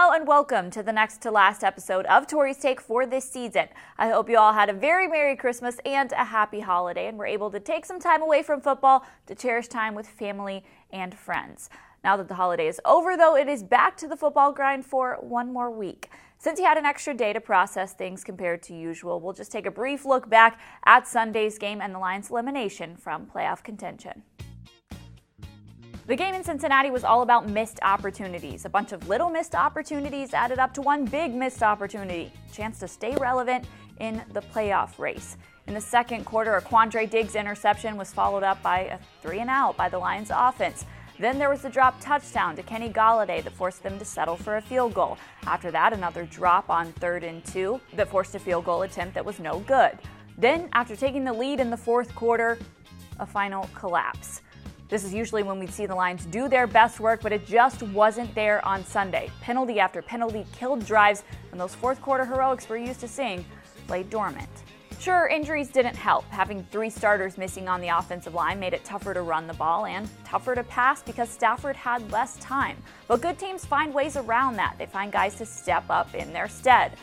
Hello and welcome to the next to last episode of Tori's Take for this season. I hope you all had a very Merry Christmas and a happy holiday and were able to take some time away from football to cherish time with family and friends. Now that the holiday is over, though, it is back to the football grind for one more week. Since you had an extra day to process things compared to usual, we'll just take a brief look back at Sunday's game and the Lions' elimination from playoff contention. The game in Cincinnati was all about missed opportunities. A bunch of little missed opportunities added up to one big missed opportunity, a chance to stay relevant in the playoff race. In the second quarter, a Quandre Diggs interception was followed up by a 3-and-out by the Lions offense. Then there was the drop touchdown to Kenny Golladay that forced them to settle for a field goal. After that, another drop on 3rd and 2 that forced a field goal attempt that was no good. Then, after taking the lead in the fourth quarter, a final collapse. This is usually when we'd see the Lions do their best work, but it just wasn't there on Sunday. Penalty after penalty killed drives, and those fourth quarter heroics we're used to seeing lay dormant. Sure, injuries didn't help. Having 3 starters missing on the offensive line made it tougher to run the ball and tougher to pass because Stafford had less time. But good teams find ways around that. They find guys to step up in their stead.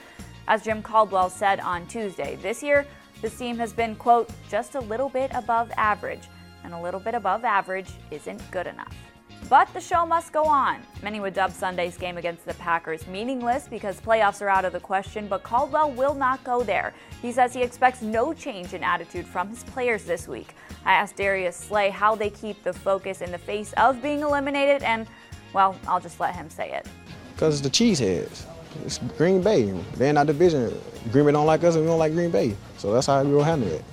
As Jim Caldwell said on Tuesday, this year, this team has been, quote, just a little bit above average. And a little bit above average isn't good enough. But the show must go on. Many would dub Sunday's game against the Packers meaningless because playoffs are out of the question, but Caldwell will not go there. He says he expects no change in attitude from his players this week. I asked Darius Slay how they keep the focus in the face of being eliminated, and, well, I'll just let him say it. Because it's the Cheeseheads. It's Green Bay. They're in our division. Green Bay don't like us and we don't like Green Bay. So that's how we will handle it.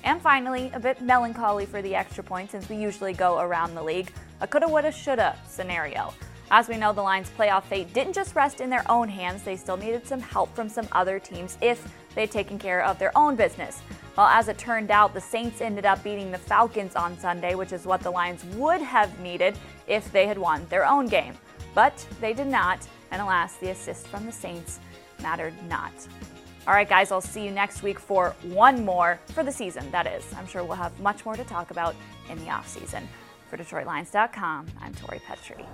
And finally, a bit melancholy for the extra point since we usually go around the league, a coulda, woulda, shoulda scenario. As we know, the Lions' playoff fate didn't just rest in their own hands, they still needed some help from some other teams if they'd taken care of their own business. Well, as it turned out, the Saints ended up beating the Falcons on Sunday, which is what the Lions would have needed if they had won their own game. But they did not, and alas, the assist from the Saints mattered not. All right, guys, I'll see you next week for one more for the season, that is. I'm sure we'll have much more to talk about in the offseason. For DetroitLions.com, I'm Tori Petrie.